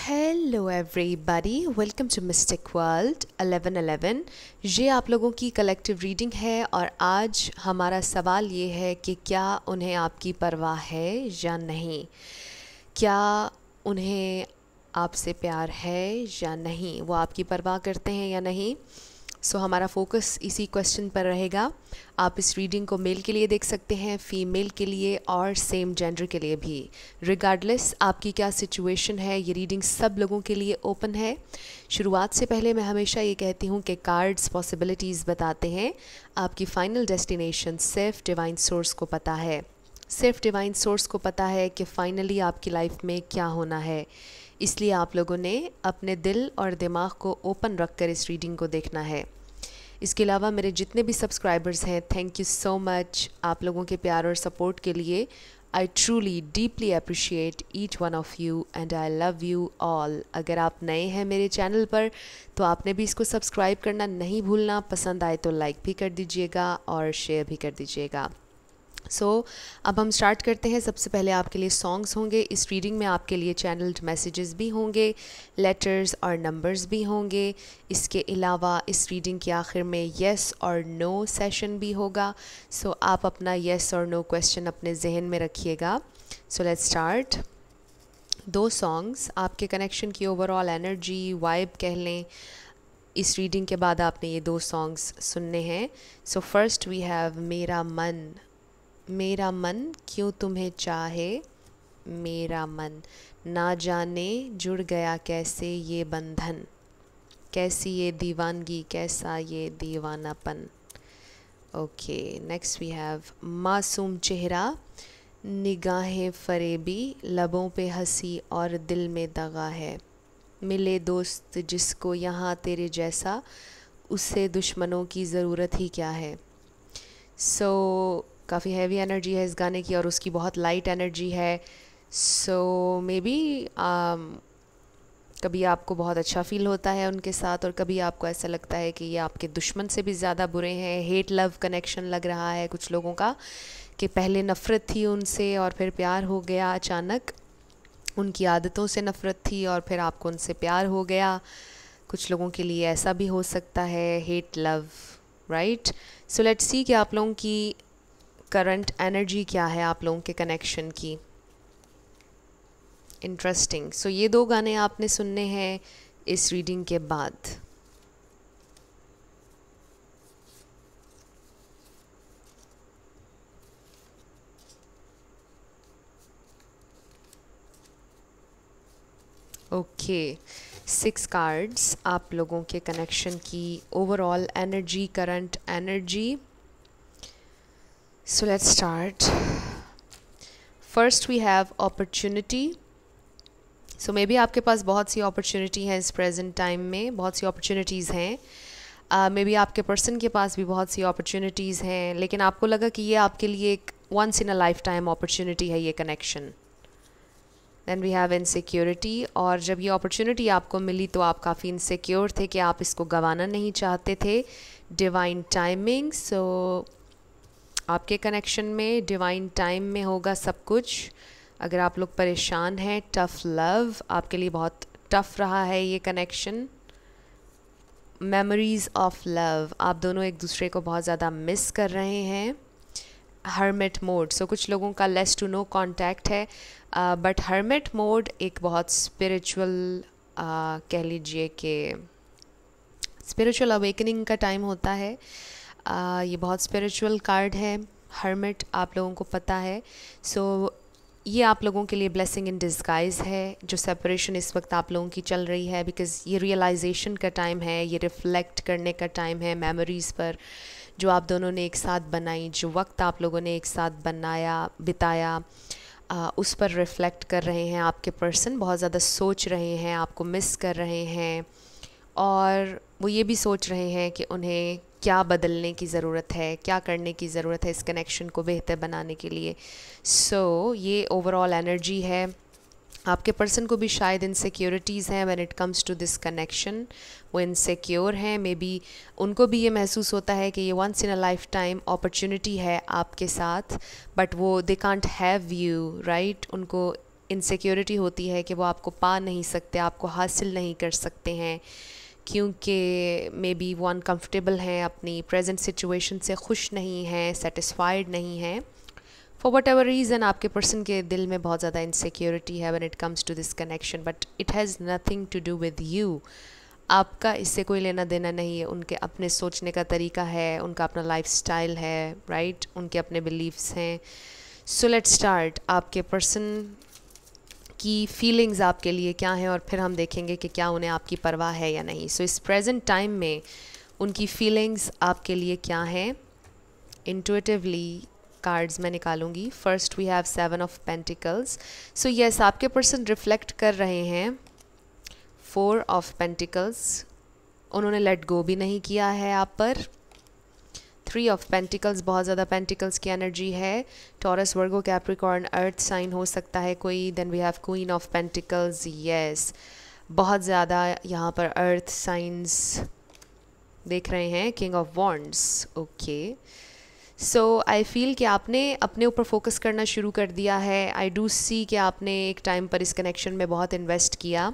Hello everybody, welcome to mystic world 1111। ये आप लोगों की कलेक्टिव रीडिंग है और आज हमारा सवाल ये है कि क्या उन्हें आपकी परवाह है या नहीं। क्या उन्हें आपसे प्यार है या नहीं, वो आपकी परवाह करते हैं या नहीं। हमारा फोकस इसी क्वेश्चन पर रहेगा। आप इस रीडिंग को मेल के लिए देख सकते हैं, फीमेल के लिए और सेम जेंडर के लिए भी। रिगार्डलेस आपकी क्या सिचुएशन है, ये रीडिंग सब लोगों के लिए ओपन है। शुरुआत से पहले मैं हमेशा ये कहती हूँ कि कार्ड्स पॉसिबिलिटीज़ बताते हैं, आपकी फ़ाइनल डेस्टिनेशन सिर्फ डिवाइन सोर्स को पता है। सिर्फ डिवाइन सोर्स को पता है कि फ़ाइनली आपकी लाइफ में क्या होना है। इसलिए आप लोगों ने अपने दिल और दिमाग को ओपन रखकर इस रीडिंग को देखना है। इसके अलावा मेरे जितने भी सब्सक्राइबर्स हैं, थैंक यू सो मच आप लोगों के प्यार और सपोर्ट के लिए। I truly deeply appreciate each one of you and I love you all. अगर आप नए हैं मेरे चैनल पर तो आपने भी इसको सब्सक्राइब करना नहीं भूलना। पसंद आए तो लाइक भी कर दीजिएगा और शेयर भी कर दीजिएगा। अब हम स्टार्ट करते हैं। सबसे पहले आपके लिए सॉन्ग्स होंगे। इस रीडिंग में आपके लिए चैनल्ड मैसेजेस भी होंगे, लेटर्स और नंबर्स भी होंगे। इसके अलावा इस रीडिंग के आखिर में येस और नो सेशन भी होगा। आप अपना येस और नो क्वेश्चन अपने जहन में रखिएगा। Let's start. 2 सॉन्ग्स आपके कनेक्शन की ओवरऑल एनर्जी वाइब कह लें। इस रीडिंग के बाद आपने ये 2 सॉन्ग्स सुनने हैं। फर्स्ट वी हैव मेरा मन। मेरा मन क्यों तुम्हें चाहे, मेरा मन ना जाने जुड़ गया कैसे ये बंधन, कैसी ये दीवानगी, कैसा ये दीवानापन। ओके, नेक्स्ट वी हैव मासूम चेहरा, निगाहें फरेबी, लबों पे हंसी और दिल में दगा है। मिले दोस्त जिसको यहाँ तेरे जैसा, उससे दुश्मनों की ज़रूरत ही क्या है। काफ़ी हैवी एनर्जी है इस गाने की और उसकी बहुत लाइट एनर्जी है। मे बी कभी आपको बहुत अच्छा फील होता है उनके साथ और कभी आपको ऐसा लगता है कि ये आपके दुश्मन से भी ज़्यादा बुरे हैं। हेट लव कनेक्शन लग रहा है कुछ लोगों का, कि पहले नफ़रत थी उनसे और फिर प्यार हो गया अचानक। उनकी आदतों से नफ़रत थी और फिर आपको उनसे प्यार हो गया। कुछ लोगों के लिए ऐसा भी हो सकता है, hate love, right. Let's see कि आप लोगों की करंट एनर्जी क्या है, आप लोगों के कनेक्शन की। इंटरेस्टिंग। ये 2 गाने आपने सुनने हैं इस रीडिंग के बाद। ओके, 6 कार्ड्स आप लोगों के कनेक्शन की overall energy, current energy. Let's start. First we have opportunity. May be आपके पास बहुत सी अपॉर्चुनिटी हैं इस प्रेजेंट टाइम में, बहुत सी अपॉर्चुनिटीज़ हैं। मे बी आपके पर्सन के पास भी बहुत सी अपॉर्चुनिटीज़ हैं, लेकिन आपको लगा कि ये आपके लिए एक once in a lifetime opportunity है ये connection. Then we have insecurity. और जब ये अपॉर्चुनिटी आपको मिली तो आप काफ़ी इनसिक्योर थे कि आप इसको गंवाना नहीं चाहते थे। Divine timing. आपके कनेक्शन में डिवाइन टाइम में होगा सब कुछ। अगर आप लोग परेशान हैं, टफ़ लव, आपके लिए बहुत टफ़ रहा है ये कनेक्शन। मेमोरीज़ ऑफ लव, आप दोनों एक दूसरे को बहुत ज़्यादा मिस कर रहे हैं। Hermit mode. कुछ लोगों का लेस टू नो कांटेक्ट है, बट हर्मिट मोड एक बहुत स्पिरिचुअल, कह लीजिए कि स्पिरिचुअल अवेकनिंग का टाइम होता है। ये बहुत स्पिरिचुअल कार्ड है हर्मिट, आप लोगों को पता है। ये आप लोगों के लिए ब्लेसिंग इन डिस्गाइज है। जो सेपरेशन इस वक्त आप लोगों की चल रही है, बिकॉज़ ये रियलाइजेशन का टाइम है, ये रिफ़्लेक्ट करने का टाइम है मेमोरीज़ पर जो आप दोनों ने एक साथ बनाई, जो वक्त आप लोगों ने एक साथ बिताया, उस पर रिफ़्लेक्ट कर रहे हैं। आपके पर्सन बहुत ज़्यादा सोच रहे हैं, आपको मिस कर रहे हैं और वो ये भी सोच रहे हैं कि उन्हें क्या बदलने की ज़रूरत है, क्या करने की ज़रूरत है इस कनेक्शन को बेहतर बनाने के लिए। ये ओवरऑल एनर्जी है। आपके पर्सन को भी शायद इनसिक्योरिटीज़ हैं when it comes to this connection. वो इनसिक्योर हैं, मे बी उनको भी ये महसूस होता है कि ये once in a lifetime opportunity है आपके साथ, बट वो they can't have you, right. उनको इनसिक्योरिटी होती है कि वो आपको पा नहीं सकते, आपको हासिल नहीं कर सकते हैं, क्योंकि मे बी वो अनकम्फर्टेबल हैं, अपनी प्रेजेंट सिचुएशन से खुश नहीं हैं, सेटिस्फाइड नहीं हैं। फॉर वट एवर रीज़न आपके पर्सन के दिल में बहुत ज़्यादा इनसिक्योरिटी है when it comes to this connection, but it has nothing to do with you. आपका इससे कोई लेना देना नहीं है। उनके अपने सोचने का तरीका है, उनका अपना लाइफ स्टाइल है, राइट, उनके अपने बिलीव्स हैं। So let's start. आपके पर्सन की फीलिंग्स आपके लिए क्या हैं और फिर हम देखेंगे कि क्या उन्हें आपकी परवाह है या नहीं। सो इस प्रेजेंट टाइम में उनकी फीलिंग्स आपके लिए क्या हैं। इंट्यूटिवली कार्ड्स मैं निकालूंगी। First we have 7 of pentacles. So yes, आपके पर्सन रिफ्लेक्ट कर रहे हैं 4 ऑफ पेंटिकल्स। उन्होंने लेट गो भी नहीं किया है आप पर। 3 ऑफ पेंटिकल्स, बहुत ज़्यादा पेंटिकल्स की एनर्जी है। Taurus, Virgo, Capricorn, earth sign हो सकता है कोई। Then we have queen of pentacles. Yes, बहुत ज़्यादा यहाँ पर अर्थ साइंस देख रहे हैं। King of wands. Okay, so I feel कि आपने अपने ऊपर फोकस करना शुरू कर दिया है। आई डू सी कि आपने एक टाइम पर इस कनेक्शन में बहुत इन्वेस्ट किया।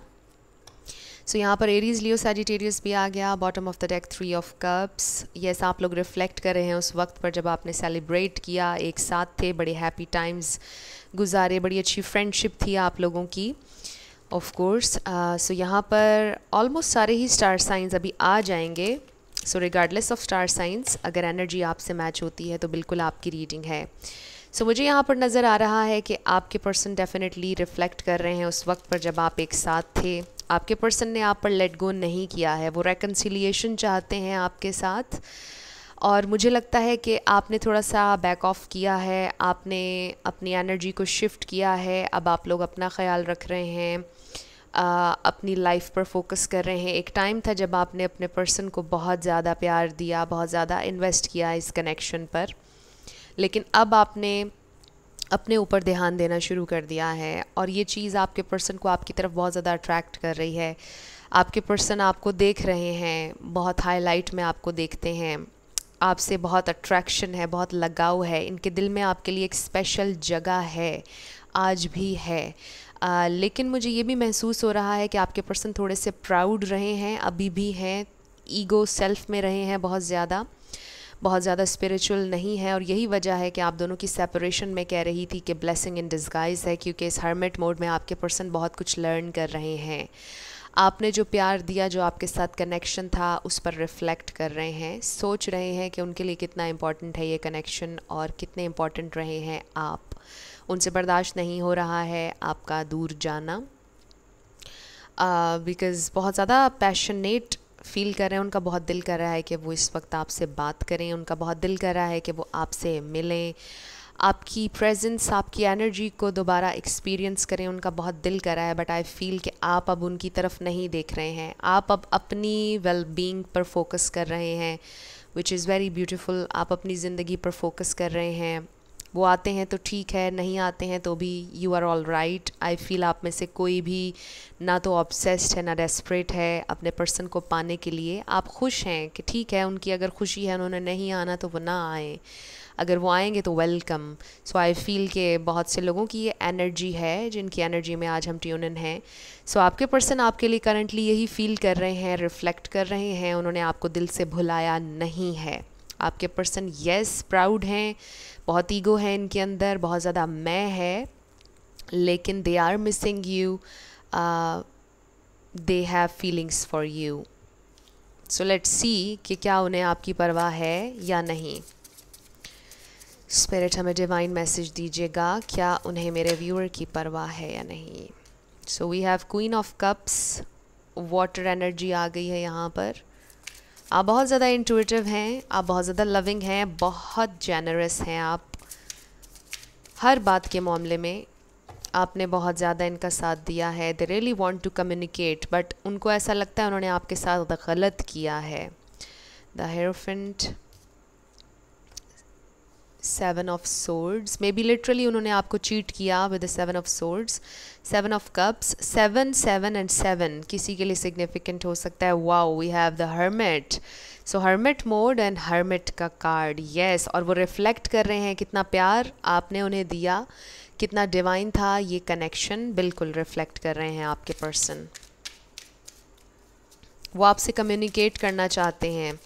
सो यहाँ पर एरीज, लियो, सैजिटेरियस भी आ गया। Bottom of the deck 3 of cups. Yes, आप लोग रिफ्लेक्ट कर रहे हैं उस वक्त पर जब आपने सेलिब्रेट किया, एक साथ थे, बड़े हैप्पी टाइम्स गुजारे, बड़ी अच्छी फ्रेंडशिप थी आप लोगों की, ऑफ कोर्स। सो यहाँ पर ऑलमोस्ट सारे ही स्टार साइंस अभी आ जाएंगे। सो रिगार्डलेस ऑफ स्टार साइंस, अगर एनर्जी आपसे मैच होती है तो बिल्कुल आपकी रीडिंग है। सो मुझे यहाँ पर नज़र आ रहा है कि आपके पर्सन डेफिनेटली रिफ्लेक्ट कर रहे हैं उस वक्त पर जब आप एक साथ थे। आपके पर्सन ने आप पर लेट गो नहीं किया है, वो रेकन्सिलिएशन चाहते हैं आपके साथ। और मुझे लगता है कि आपने थोड़ा सा बैक ऑफ किया है, आपने अपनी एनर्जी को शिफ्ट किया है। अब आप लोग अपना ख्याल रख रहे हैं, अपनी लाइफ पर फोकस कर रहे हैं। एक टाइम था जब आपने अपने पर्सन को बहुत ज़्यादा प्यार दिया, बहुत ज़्यादा इन्वेस्ट किया इस कनेक्शन पर, लेकिन अब आपने अपने ऊपर ध्यान देना शुरू कर दिया है और ये चीज़ आपके पर्सन को आपकी तरफ बहुत ज़्यादा अट्रैक्ट कर रही है। आपके पर्सन आपको देख रहे हैं, बहुत हाईलाइट में आपको देखते हैं, आपसे बहुत अट्रैक्शन है, बहुत लगाव है। इनके दिल में आपके लिए एक स्पेशल जगह है, आज भी है। लेकिन मुझे ये भी महसूस हो रहा है कि आपके पर्सन थोड़े से प्राउड रहे हैं, अभी भी हैं, ईगो सेल्फ में रहे हैं, बहुत ज़्यादा स्पिरिचुअल नहीं है। और यही वजह है कि आप दोनों की सेपरेशन में कह रही थी कि ब्लेसिंग इन डिस्गाइज है, क्योंकि इस हर्मिट मोड में आपके पर्सन बहुत कुछ लर्न कर रहे हैं। आपने जो प्यार दिया, जो आपके साथ कनेक्शन था, उस पर रिफ्लेक्ट कर रहे हैं, सोच रहे हैं कि उनके लिए कितना इम्पॉर्टेंट है ये कनेक्शन और कितने इम्पॉर्टेंट रहे हैं आप। उनसे बर्दाश्त नहीं हो रहा है आपका दूर जाना, बिकॉज़ बहुत ज़्यादा पैशनेट फील कर रहे हैं। उनका बहुत दिल कर रहा है कि वो इस वक्त आपसे बात करें, उनका बहुत दिल कर रहा है कि वो आपसे मिलें, आपकी प्रेजेंस, आपकी एनर्जी को दोबारा एक्सपीरियंस करें, उनका बहुत दिल कर रहा है। बट आई फील कि आप अब उनकी तरफ नहीं देख रहे हैं, आप अब अपनी वेल बीइंग पर फोकस कर रहे हैं, विच इज़ वेरी ब्यूटीफुल। आप अपनी ज़िंदगी पर फोकस कर रहे हैं। वो आते हैं तो ठीक है, नहीं आते हैं तो भी you are all right. I feel आप में से कोई भी ना तो ऑब्सेस्ड है ना डेस्परेट है अपने पर्सन को पाने के लिए। आप खुश हैं कि ठीक है, उनकी अगर खुशी है, उन्होंने नहीं आना तो वो ना आए, अगर वो आएंगे तो वेलकम। सो आई फील कि बहुत से लोगों की ये एनर्जी है जिनकी एनर्जी में आज हम ट्यून इन हैं। सो आपके पर्सन आपके लिए करंटली यही फील कर रहे हैं, रिफ्लेक्ट कर रहे हैं। उन्होंने आपको दिल से भुलाया नहीं है। आपके पर्सन येस प्राउड हैं, बहुत ईगो है इनके अंदर, बहुत ज़्यादा मैं है, लेकिन they are missing you, they have feelings for you. So let's see कि क्या उन्हें आपकी परवाह है या नहीं। स्पिरिट हमें डिवाइन मैसेज दीजिएगा, क्या उन्हें मेरे व्यूअर की परवाह है या नहीं। So we have queen of cups, water energy आ गई है यहाँ पर। आप बहुत ज़्यादा इंट्यूटिव हैं, आप बहुत ज़्यादा लविंग हैं, बहुत जेनरस हैं आप हर बात के मामले में। आपने बहुत ज़्यादा इनका साथ दिया है। They really want to communicate, but उनको ऐसा लगता है उन्होंने आपके साथ गलत किया है। The hierophant, 7 of swords, maybe literally उन्होंने आपको चीट किया with the 7 of swords. 7 of cups, 7 7 and 7 किसी के लिए सिग्निफिकेंट हो सकता है। Wow, we have the hermit. So hermit mode and hermit का कार्ड, येस। और वो रिफ्लेक्ट कर रहे हैं कितना प्यार आपने उन्हें दिया, कितना डिवाइन था ये कनेक्शन बिल्कुल रिफ्लेक्ट कर रहे हैं आपके पर्सन। वो आपसे कम्युनिकेट करना चाहते हैं।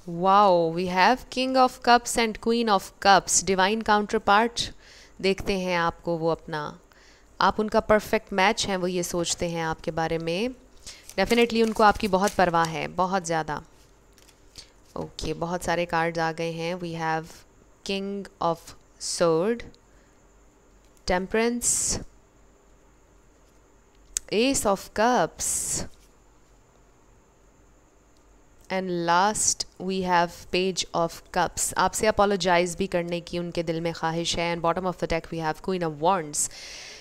Wow, we have king of cups and queen of cups, divine counterpart देखते हैं आपको वो अपना, आप उनका परफेक्ट मैच हैं, वो ये सोचते हैं आपके बारे में। डेफिनेटली उनको आपकी बहुत परवाह है, बहुत ज़्यादा। ओके, बहुत सारे कार्ड्स आ गए हैं। We have king of sword, temperance, ace of cups and last we have page of cups. आपसे अपोलोजाइज भी करने की उनके दिल में ख्वाहिश है। And bottom of the deck we have queen of wands.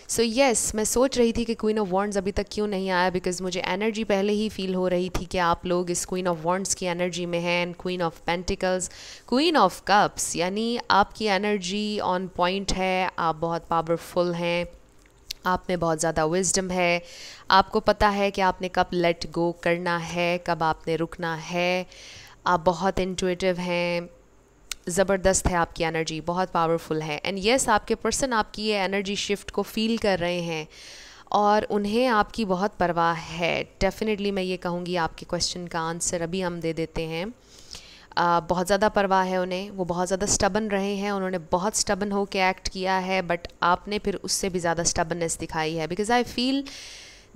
So yes, मैं सोच रही थी कि क्वीन ऑफ वॉन्ड्स अभी तक क्यों नहीं आया, बिकॉज मुझे एनर्जी पहले ही फील हो रही थी कि आप लोग इस क्वीन ऑफ वॉन्ड्स की एनर्जी में हैं। And queen of pentacles, queen of cups, यानी आपकी एनर्जी ऑन पॉइंट है, आप बहुत पावरफुल हैं, आप में बहुत ज़्यादा विजडम है, आपको पता है कि आपने कब लेट गो करना है, कब आपने रुकना है, आप बहुत इंट्यूटिव हैं, ज़बरदस्त है आपकी एनर्जी, बहुत पावरफुल है। एंड येस, आपके पर्सन आपकी ये एनर्जी शिफ्ट को फील कर रहे हैं और उन्हें आपकी बहुत परवाह है। डेफिनेटली मैं ये कहूँगी, आपके क्वेश्चन का आंसर अभी हम दे देते हैं। बहुत ज़्यादा परवाह है उन्हें, वो बहुत ज़्यादा स्टबन रहे हैं, उन्होंने बहुत स्टबन हो के एक्ट किया है, बट आपने फिर उससे भी ज़्यादा स्टबननेस दिखाई है। बिकॉज़ आई फील,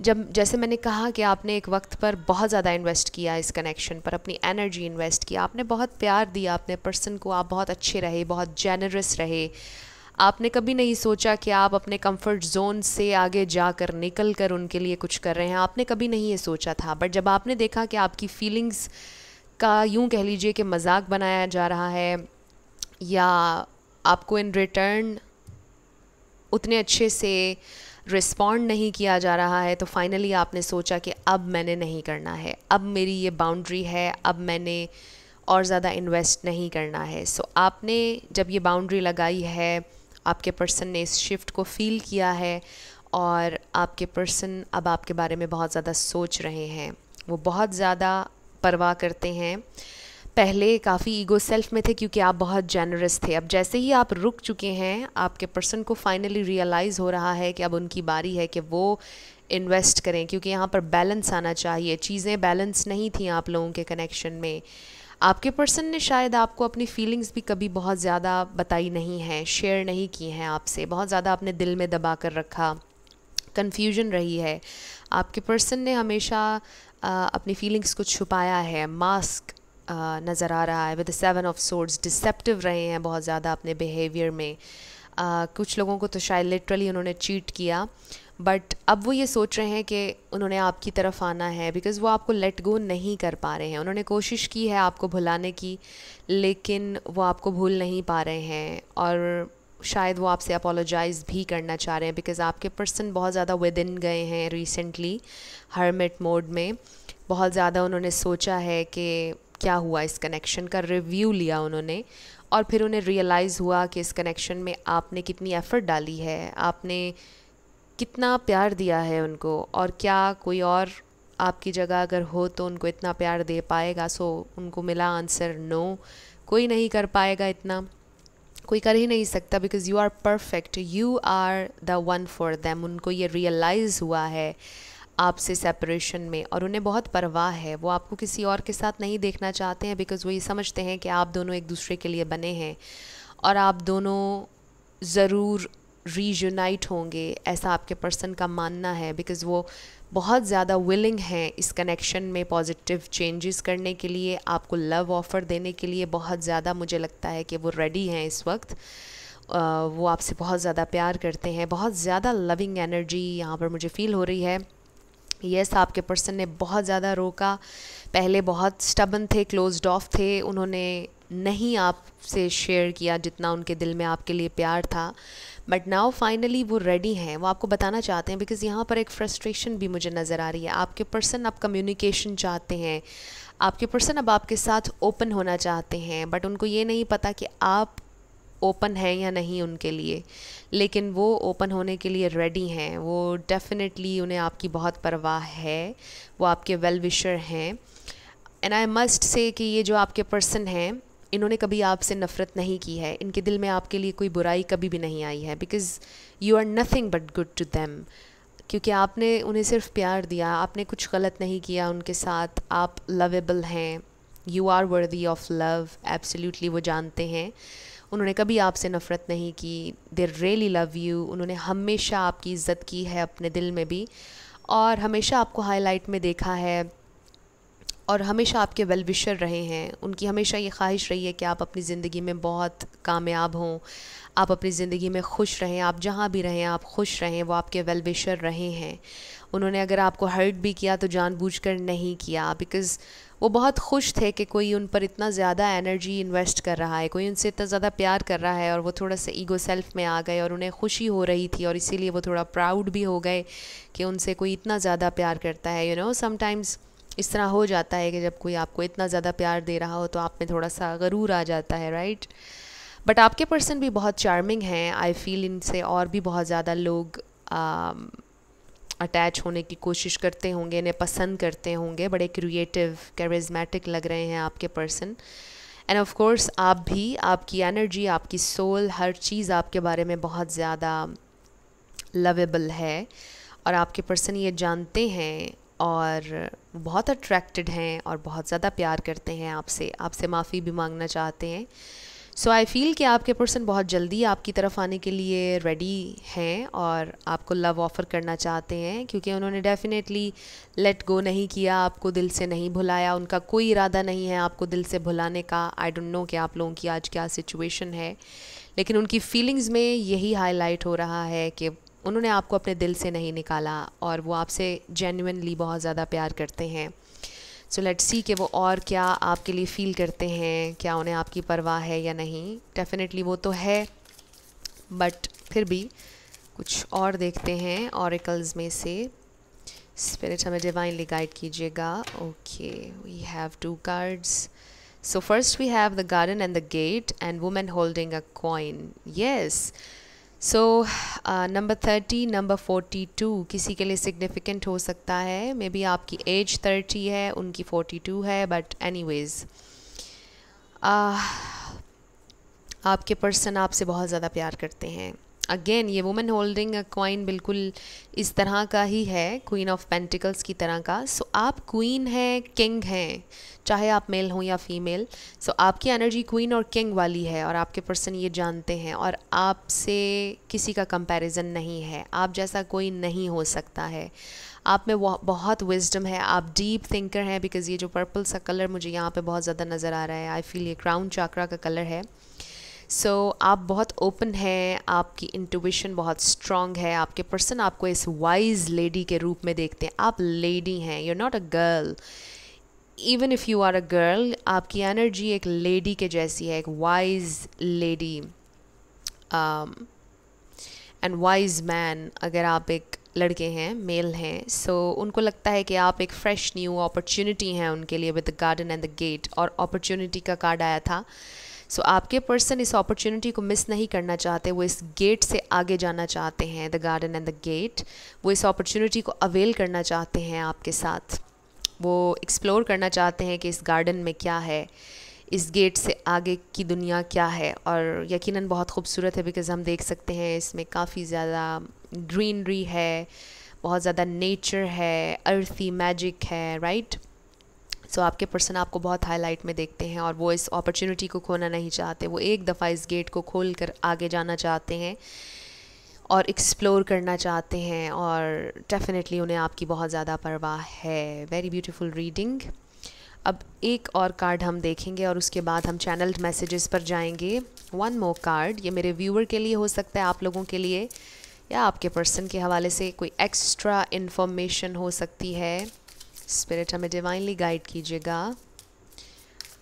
जब जैसे मैंने कहा कि आपने एक वक्त पर बहुत ज़्यादा इन्वेस्ट किया इस कनेक्शन पर, अपनी एनर्जी इन्वेस्ट किया, आपने बहुत प्यार दिया अपने पर्सन को, आप बहुत अच्छे रहे, बहुत जेनरस रहे, आपने कभी नहीं सोचा कि आप अपने कंफर्ट जोन से आगे जाकर निकल कर उनके लिए कुछ कर रहे हैं, आपने कभी नहीं ये सोचा था। बट जब आपने देखा कि आपकी फीलिंग्स का यूं कह लीजिए कि मजाक बनाया जा रहा है या आपको इन रिटर्न उतने अच्छे से रिस्पॉन्ड नहीं किया जा रहा है, तो फाइनली आपने सोचा कि अब मैंने नहीं करना है, अब मेरी ये बाउंड्री है, अब मैंने और ज़्यादा इन्वेस्ट नहीं करना है। सो आपने जब ये बाउंड्री लगाई है, आपके पर्सन ने इस शिफ्ट को फील किया है और आपके पर्सन अब आपके बारे में बहुत ज़्यादा सोच रहे हैं, वो बहुत ज़्यादा परवाह करते हैं। पहले काफ़ी ईगो सेल्फ में थे क्योंकि आप बहुत जेनरस थे, अब जैसे ही आप रुक चुके हैं, आपके पर्सन को फाइनली रियलाइज़ हो रहा है कि अब उनकी बारी है कि वो इन्वेस्ट करें, क्योंकि यहाँ पर बैलेंस आना चाहिए। चीज़ें बैलेंस नहीं थी आप लोगों के कनेक्शन में। आपके पर्सन ने शायद आपको अपनी फीलिंग्स भी कभी बहुत ज़्यादा बताई नहीं हैं, शेयर नहीं की हैं आपसे, बहुत ज़्यादा अपने दिल में दबा कर रखा, कन्फ्यूजन रही है। आपके पर्सन ने हमेशा अपनी फीलिंग्स को छुपाया है, मास्क नज़र आ रहा है विद 7 ऑफ सोर्ड्स, डिसेप्टिव रहे हैं बहुत ज़्यादा अपने बिहेवियर में। कुछ लोगों को तो शायद लिटरली उन्होंने चीट किया, बट अब वो ये सोच रहे हैं कि उन्होंने आपकी तरफ आना है, बिकॉज़ वो आपको लेट गो नहीं कर पा रहे हैं। उन्होंने कोशिश की है आपको भुलाने की, लेकिन वो आपको भूल नहीं पा रहे हैं और शायद वो आपसे अपोलोजाइज़ भी करना चाह रहे हैं, बिकॉज़ आपके पर्सन बहुत ज़्यादा विद इन गए हैं रिसेंटली, हर्मिट मोड में। बहुत ज़्यादा उन्होंने सोचा है कि क्या हुआ, इस कनेक्शन का रिव्यू लिया उन्होंने और फिर उन्हें रियलाइज़ हुआ कि इस कनेक्शन में आपने कितनी एफ़र्ट डाली है, आपने कितना प्यार दिया है उनको, और क्या कोई और आपकी जगह अगर हो तो उनको इतना प्यार दे पाएगा। सो उनको मिला आंसर नो, कोई नहीं कर पाएगा इतना, कोई कर ही नहीं सकता, because you are perfect, you are the one for them. उनको ये रियलाइज़ हुआ है आपसे सेपरेशन में और उन्हें बहुत परवाह है, वो आपको किसी और के साथ नहीं देखना चाहते हैं, बिकॉज़ वो ये समझते हैं कि आप दोनों एक दूसरे के लिए बने हैं और आप दोनों ज़रूर रीयूनाइट होंगे, ऐसा आपके पर्सन का मानना है, बिकॉज़ वो बहुत ज़्यादा विलिंग हैं इस कनेक्शन में पॉजिटिव चेंजेस करने के लिए, आपको लव ऑफ़र देने के लिए बहुत ज़्यादा मुझे लगता है कि वो रेडी हैं इस वक्त। वो आपसे बहुत ज़्यादा प्यार करते हैं, बहुत ज़्यादा लविंग एनर्जी यहाँ पर मुझे फ़ील हो रही है। यस, आपके पर्सन ने बहुत ज़्यादा रोका, पहले बहुत स्टबन थे, क्लोज्ड ऑफ थे, उन्होंने नहीं आपसे शेयर किया जितना उनके दिल में आपके लिए प्यार था, बट नाउ फाइनली वो रेडी हैं, वो आपको बताना चाहते हैं। बिकॉज़ यहाँ पर एक फ्रस्ट्रेशन भी मुझे नज़र आ रही है। आपके पर्सन अब कम्युनिकेशन चाहते हैं, आपके पर्सन अब आपके साथ ओपन होना चाहते हैं, बट उनको ये नहीं पता कि आप ओपन हैं या नहीं उनके लिए, लेकिन वो ओपन होने के लिए रेडी हैं। वो डेफिनेटली, उन्हें आपकी बहुत परवाह है, वो आपके वेल विशर हैं। एंड आई मस्ट से कि ये जो आपके पर्सन हैं, इन्होंने कभी आपसे नफ़रत नहीं की है, इनके दिल में आपके लिए कोई बुराई कभी भी नहीं आई है, because you are nothing but good to them. क्योंकि आपने उन्हें सिर्फ प्यार दिया, आपने कुछ गलत नहीं किया उनके साथ, आप लवेबल हैं, you are worthy of love, absolutely वो जानते हैं। उन्होंने कभी आपसे नफ़रत नहीं की, दे रियली लव यू। उन्होंने हमेशा आपकी इज़्ज़त की है अपने दिल में भी, और हमेशा आपको हाईलाइट में देखा है, और हमेशा आपके वेल विशर रहे हैं। उनकी हमेशा ये ख्वाहिश रही है कि आप अपनी ज़िंदगी में बहुत कामयाब हों, आप अपनी ज़िंदगी में खुश रहें, आप जहाँ भी रहें आप खुश रहें। वो आपके वेल विशर रहे हैं। उन्होंने अगर आपको हर्ट भी किया तो जानबूझकर नहीं किया, बिकॉज़ वो बहुत खुश थे कि कोई उन पर इतना ज़्यादा एनर्जी इन्वेस्ट कर रहा है, कोई उनसे इतना ज़्यादा प्यार कर रहा है, और वो थोड़ा सा ईगो सेल्फ में आ गए और उन्हें खुशी हो रही थी, और इसीलिए वो थोड़ा प्राउड भी हो गए कि उनसे कोई इतना ज़्यादा प्यार करता है। यू नो, समटाइम्स इस तरह हो जाता है कि जब कोई आपको इतना ज़्यादा प्यार दे रहा हो तो आप में थोड़ा सा गरूर आ जाता है, राइट। बट आपके पर्सन भी बहुत चार्मिंग हैं। आई फील इनसे और भी बहुत ज़्यादा लोग अटैच होने की कोशिश करते होंगे, इन्हें पसंद करते होंगे। बड़े क्रिएटिव, कैरिज्मेटिक लग रहे हैं आपके पर्सन। एंड ऑफ कोर्स आप भी, आपकी एनर्जी, आपकी सोल, हर चीज़ आपके बारे में बहुत ज़्यादा लवेबल है, और आपके पर्सन ये जानते हैं, और वो बहुत अट्रैक्टेड हैं और बहुत ज़्यादा प्यार करते हैं आपसे, आपसे माफ़ी भी मांगना चाहते हैं। सो आई फील कि आपके पर्सन बहुत जल्दी आपकी तरफ आने के लिए रेडी हैं और आपको लव ऑफ़र करना चाहते हैं, क्योंकि उन्होंने डेफिनेटली लेट गो नहीं किया, आपको दिल से नहीं भुलाया। उनका कोई इरादा नहीं है आपको दिल से भुलाने का। आई डोंट नो कि आप लोगों की आज क्या सिचुएशन है, लेकिन उनकी फीलिंग्स में यही हाईलाइट हो रहा है कि उन्होंने आपको अपने दिल से नहीं निकाला, और वो आपसे जेन्युइनली बहुत ज़्यादा प्यार करते हैं। सो लेट्स सी कि वो और क्या आपके लिए फ़ील करते हैं, क्या उन्हें आपकी परवाह है या नहीं। डेफिनेटली वो तो है, बट फिर भी कुछ और देखते हैं ऑरेकल्स में से। स्पिरिट हमें डिवाइनली गाइड कीजिएगा। Okay, we have 2 cards. So first we have the garden and the gate and women holding a coin. Yes, so number 30, number 42 किसी के लिए सिग्निफिकेंट हो सकता है। मे बी आपकी एज 30 है, उनकी 42 है, बट एनीवेज आपके पर्सन आपसे बहुत ज़्यादा प्यार करते हैं। अगेन ये वुमेन होल्डिंग अ क्वाइन बिल्कुल इस तरह का ही है, क्वीन ऑफ पेंटिकल्स की तरह का। सो आप क्वीन हैं, किंग हैं, चाहे आप मेल हों या फीमेल। सो आपकी एनर्जी क्वीन और किंग वाली है, और आपके पर्सन ये जानते हैं, और आपसे किसी का कंपैरिजन नहीं है, आप जैसा कोई नहीं हो सकता है। आप में बहुत विजडम है, आप डीप थिंकर हैं, बिकॉज़ ये जो पर्पल सा कलर मुझे यहाँ पे बहुत ज़्यादा नज़र आ रहा है, आई फील ये क्राउन चाक्रा का कलर है। सो आप बहुत ओपन हैं, आपकी इंट्यूशन बहुत स्ट्रॉन्ग है। आपके पर्सन आपको इस वाइज लेडी के रूप में देखते हैं। आप लेडी हैं, you are not a girl. Even if you are a girl, आपकी एनर्जी एक लेडी के जैसी है, एक wise lady and wise man. अगर आप एक लड़के हैं, मेल हैं, सो उनको लगता है कि आप एक फ्रेश न्यू अपॉर्चुनिटी हैं उनके लिए, with the garden and the gate. और अपॉर्चुनिटी का कार्ड आया था। सो आपके पर्सन इस अपॉर्चुनिटी को मिस नहीं करना चाहते, वो इस गेट से आगे जाना चाहते हैं, the garden and the gate. वो इस अपॉर्चुनिटी को अवेल करना चाहते हैं आपके साथ। वो एक्सप्लोर करना चाहते हैं कि इस गार्डन में क्या है, इस गेट से आगे की दुनिया क्या है। और यकीनन बहुत खूबसूरत है, बिकॉज़ हम देख सकते हैं इसमें काफ़ी ज़्यादा ग्रीनरी है, बहुत ज़्यादा नेचर है, अर्थी मैजिक है, राइट। सो आपके पर्सन आपको बहुत हाईलाइट में देखते हैं, और वो इस अपॉर्चुनिटी को खोना नहीं चाहते। वो एक दफ़ा इस गेट को खोल कर आगे जाना चाहते हैं और एक्सप्लोर करना चाहते हैं, और डेफिनेटली उन्हें आपकी बहुत ज़्यादा परवाह है। Very beautiful reading. अब एक और कार्ड हम देखेंगे और उसके बाद हम चैनल्ड मैसेजेस पर जाएंगे। 1 मोर कार्ड, ये मेरे व्यूअर के लिए हो सकता है, आप लोगों के लिए, या आपके पर्सन के हवाले से कोई एक्स्ट्रा इन्फॉर्मेशन हो सकती है। स्पिरिट हमें डिवाइनली गाइड कीजिएगा,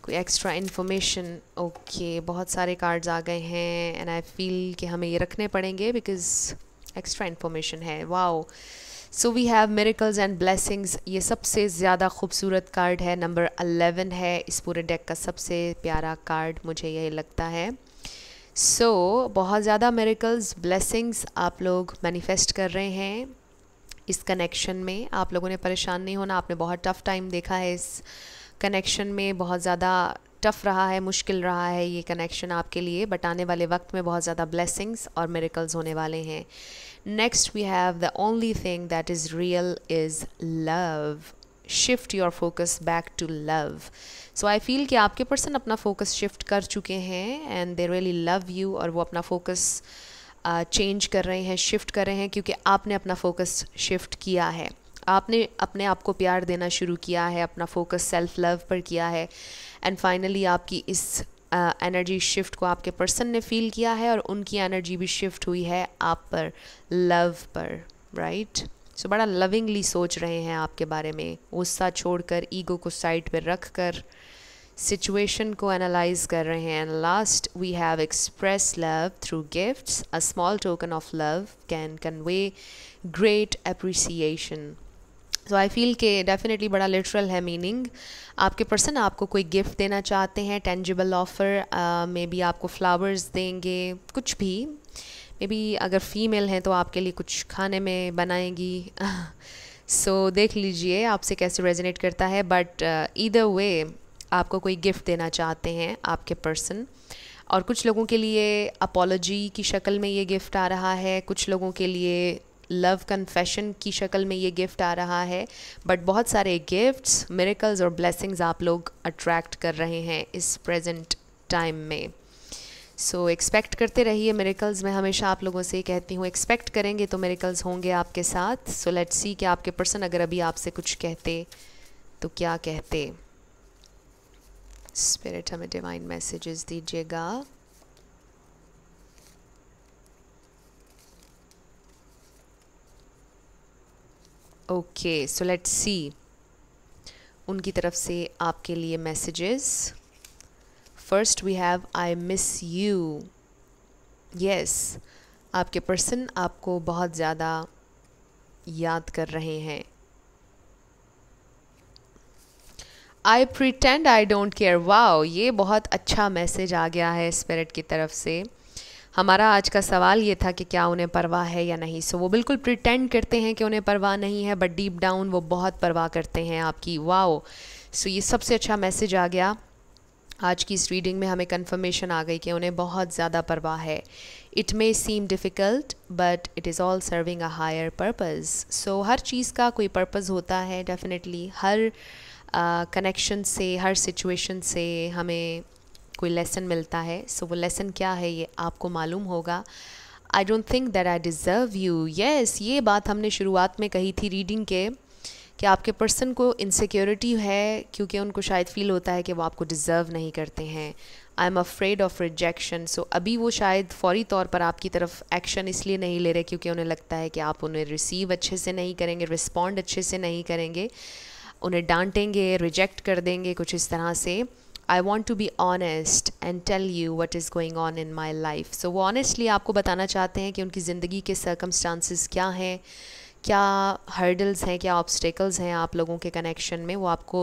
कोई एक्स्ट्रा इन्फॉर्मेशन। ओके, बहुत सारे कार्ड्स आ गए हैं, एंड आई फील कि हमें ये रखने पड़ेंगे बिकॉज एक्स्ट्रा इन्फॉर्मेशन है। Wow, so we have miracles and blessings. ये सबसे ज़्यादा खूबसूरत कार्ड है, नंबर 11 है इस पूरे डेक का सबसे प्यारा कार्ड, मुझे यही लगता है। सो बहुत ज़्यादा मिरेकल्स, ब्लेसिंग्स आप लोग मैनिफेस्ट कर रहे हैं इस कनेक्शन में। आप लोगों ने परेशान नहीं होना, आपने बहुत टफ़ टाइम देखा है इस कनेक्शन में, बहुत ज़्यादा टफ रहा है, मुश्किल रहा है ये कनेक्शन आपके लिए, बट आने वाले वक्त में बहुत ज़्यादा ब्लेसिंग्स और मिरेकल्स होने वाले हैं. Next we have the only thing that is real is love. Shift your focus back to love. So I feel कि आपके पर्सन अपना फोकस शिफ्ट कर चुके हैं and they really love you, और वो अपना फोकस चेंज कर रहे हैं, शिफ्ट कर रहे हैं, क्योंकि आपने अपना फोकस शिफ्ट किया है. आपने अपने आप को प्यार देना शुरू किया है, अपना फोकस सेल्फ लव पर किया है, एंड फाइनली आपकी इस एनर्जी शिफ्ट को आपके पर्सन ने फील किया है, और उनकी एनर्जी भी शिफ्ट हुई है आप पर, लव पर, राइट. सो बड़ा लविंगली सोच रहे हैं आपके बारे में, गुस्सा छोड़कर, ईगो को साइड पर रख कर सिचुएशन को एनालाइज कर रहे हैं. And last we have express love through gifts. A small token of love can convey great appreciation. So I feel कि डेफिनेटली बड़ा लिटरल है मीनिंग. आपके पर्सन आपको कोई गिफ्ट देना चाहते हैं, टेंजिबल ऑफ़र, मे बी आपको फ्लावर्स देंगे, कुछ भी. मे बी अगर फीमेल हैं तो आपके लिए कुछ खाने में बनाएंगी. सो देख लीजिए आपसे कैसे रेजोनेट करता है, बट ईदर वे आपको कोई गिफ्ट देना चाहते हैं आपके पर्सन. और कुछ लोगों के लिए अपॉलॉजी की शक्ल में ये गिफ्ट आ रहा है, कुछ लोगों के लिए लव कन्फेशन की शक्ल में ये गिफ्ट आ रहा है, बट बहुत सारे गिफ्ट्स, मिरेकल्स और ब्लेसिंग्स आप लोग अट्रैक्ट कर रहे हैं इस प्रेजेंट टाइम में. सो एक्सपेक्ट करते रहिए मिरेकल्स. मैं हमेशा आप लोगों से कहती हूँ एक्सपेक्ट करेंगे तो मिरेकल्स होंगे आपके साथ. सो लेट्स सी कि आपके पर्सन अगर अभी आपसे कुछ कहते तो क्या कहते. स्पिरिट हमें डिवाइन मैसेजेस दीजिएगा. ओके, सो लेट्स सी उनकी तरफ से आपके लिए messages. First we have I miss you. Yes, आपके पर्सन आपको बहुत ज़्यादा याद कर रहे हैं. I pretend I don't care. Wow, ये बहुत अच्छा मैसेज आ गया है स्पिरिट की तरफ से. हमारा आज का सवाल ये था कि क्या उन्हें परवाह है या नहीं. सो वो बिल्कुल प्रिटेंड करते हैं कि उन्हें परवाह नहीं है, बट डीप डाउन वो बहुत परवाह करते हैं आपकी. वाओ, सो ये सबसे अच्छा मैसेज आ गया. आज की इस रीडिंग में हमें कंफर्मेशन आ गई कि उन्हें बहुत ज़्यादा परवाह है. It may seem difficult but it is all serving a higher purpose. So हर चीज़ का कोई पर्पज़ होता है. डेफिनेटली हर कनेक्शन से, हर सिचुएशन से हमें कोई लेसन मिलता है. सो वो लेसन क्या है ये आपको मालूम होगा. I don't think that I deserve you. Yes, ये बात हमने शुरुआत में कही थी रीडिंग के कि आपके पर्सन को इनसिक्योरिटी है, क्योंकि उनको शायद फ़ील होता है कि वो आपको डिज़र्व नहीं करते हैं. I am afraid of rejection. So अभी वो शायद फौरी तौर पर आपकी तरफ एक्शन इसलिए नहीं ले रहे क्योंकि उन्हें लगता है कि आप उन्हें रिसीव अच्छे से नहीं करेंगे, रिस्पॉन्ड अच्छे से नहीं करेंगे, उन्हें डांटेंगे, रिजेक्ट कर देंगे, कुछ इस तरह से. I want to be honest and tell you what is going on in my life. So वो ऑनेस्टली आपको बताना चाहते हैं कि उनकी ज़िंदगी के सर्कमस्टांसिस क्या हैं, क्या हर्डल्स हैं, क्या ऑब्स्टेकल्स हैं आप लोगों के कनेक्शन में. वो आपको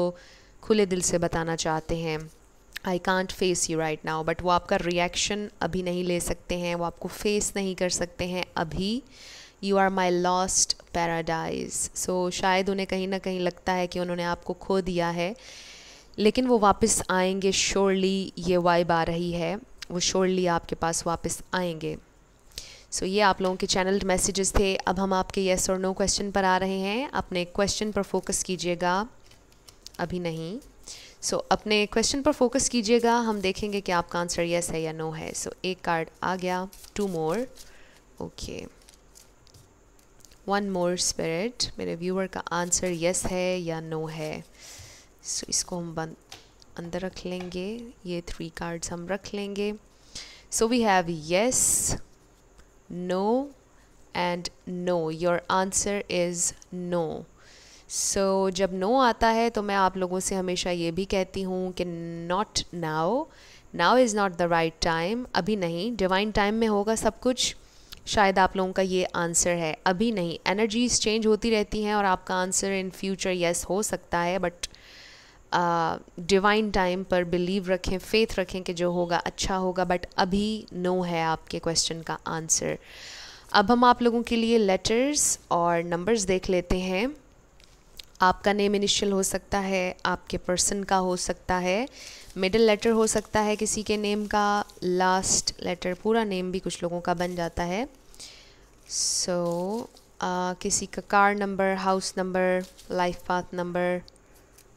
खुले दिल से बताना चाहते हैं. I can't face you right now. But वो आपका रिएक्शन अभी नहीं ले सकते हैं, वो आपको फेस नहीं कर सकते हैं अभी. You are my lost paradise. So शायद उन्हें कहीं ना कहीं लगता है कि उन्होंने आपको खो दिया है, लेकिन वो वापस आएंगे श्योरली. ये वाइब आ रही है, वो श्योरली आपके पास वापस आएंगे. सो ये आप लोगों के चैनल्ड मैसेजेस थे. अब हम आपके येस और नो क्वेश्चन पर आ रहे हैं. अपने क्वेश्चन पर फोकस कीजिएगा, अभी नहीं. सो अपने क्वेश्चन पर फोकस कीजिएगा. हम देखेंगे कि आपका आंसर येस है या नो है. सो एक कार्ड आ गया. 2 मोर. ओके, 1 मोर स्पिरिट. मेरे व्यूअर का आंसर येस है या नो है. सो इसको हम बंद अंदर रख लेंगे. ये 3 कार्ड्स हम रख लेंगे. So we have yes, no and no. Your answer is no. So जब no आता है तो मैं आप लोगों से हमेशा ये भी कहती हूँ कि not now. Now is not the right time. अभी नहीं. डिवाइन टाइम में होगा सब कुछ. शायद आप लोगों का ये आंसर है, अभी नहीं. एनर्जीज चेंज होती रहती हैं और आपका आंसर इन फ्यूचर येस हो सकता है, बट डिवाइन टाइम पर बिलीव रखें, फेथ रखें कि जो होगा अच्छा होगा. बट अभी नो है आपके क्वेश्चन का आंसर. अब हम आप लोगों के लिए लेटर्स और नंबर्स देख लेते हैं. आपका नेम इनिशियल हो सकता है, आपके पर्सन का हो सकता है, मिडिल लेटर हो सकता है किसी के नेम का, लास्ट लेटर पूरा नेम भी कुछ लोगों का बन जाता है। किसी का car number, house number, life path number,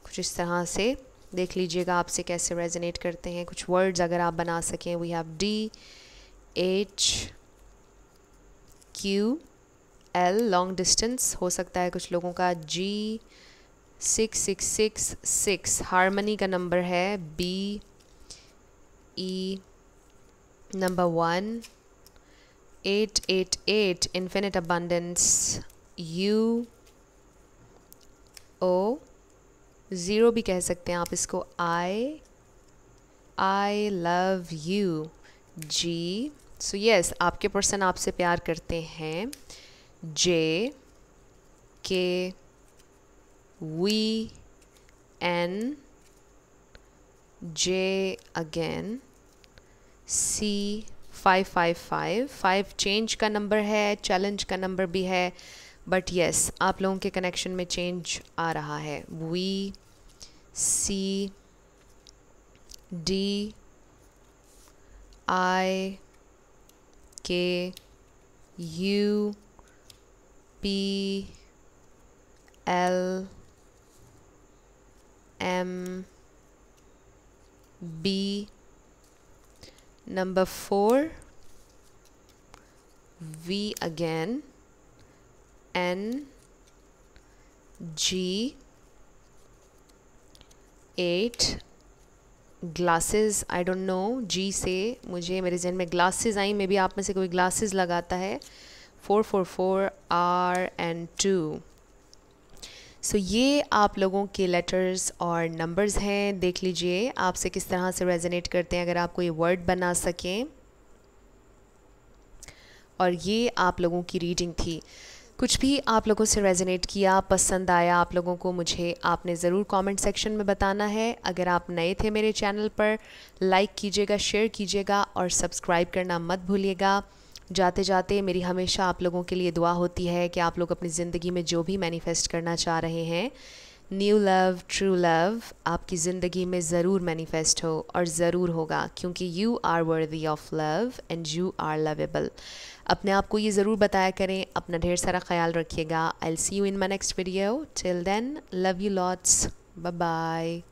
कुछ इस तरह से देख लीजिएगा आपसे कैसे रेजोनेट करते हैं। कुछ वर्ड्स अगर आप बना सकें, we have DHQL, long distance हो सकता है कुछ लोगों का। G6666, हारमनी का नंबर है। BE number 1, 888, infinite abundance. UO, zero भी कह सकते हैं आप इसको। I love you, G। So yes, आपके पर्सन आपसे प्यार करते हैं। JKVN, J again. C555, 5 change का नंबर है, चैलेंज का नंबर भी है, बट यस आप लोगों के कनेक्शन में चेंज आ रहा है। VCDIKUPLMB number 4, V again, NG8, glasses, I don't know, जी से मुझे मेरे जहन में ग्लासेस आई, मे बी आप में से कोई ग्लासेस लगाता है। 444 R&2। सो ये आप लोगों के लेटर्स और नंबर्स हैं। देख लीजिए आपसे किस तरह से रेजोनेट करते हैं, अगर आप कोई वर्ड बना सकें। और ये आप लोगों की रीडिंग थी। कुछ भी आप लोगों से रेजोनेट किया, पसंद आया आप लोगों को, मुझे आपने ज़रूर कमेंट सेक्शन में बताना है। अगर आप नए थे मेरे चैनल पर, लाइक कीजिएगा, शेयर कीजिएगा और सब्सक्राइब करना मत भूलिएगा। जाते जाते मेरी हमेशा आप लोगों के लिए दुआ होती है कि आप लोग अपनी ज़िंदगी में जो भी मैनिफेस्ट करना चाह रहे हैं, न्यू लव, ट्रू लव, आपकी ज़िंदगी में ज़रूर मैनिफेस्ट हो और ज़रूर होगा, क्योंकि you are worthy of love and you are lovable. अपने आप को ये ज़रूर बताया करें। अपना ढेर सारा ख्याल रखिएगा। I will see you in my next video. Till then, love you lots, bye bye.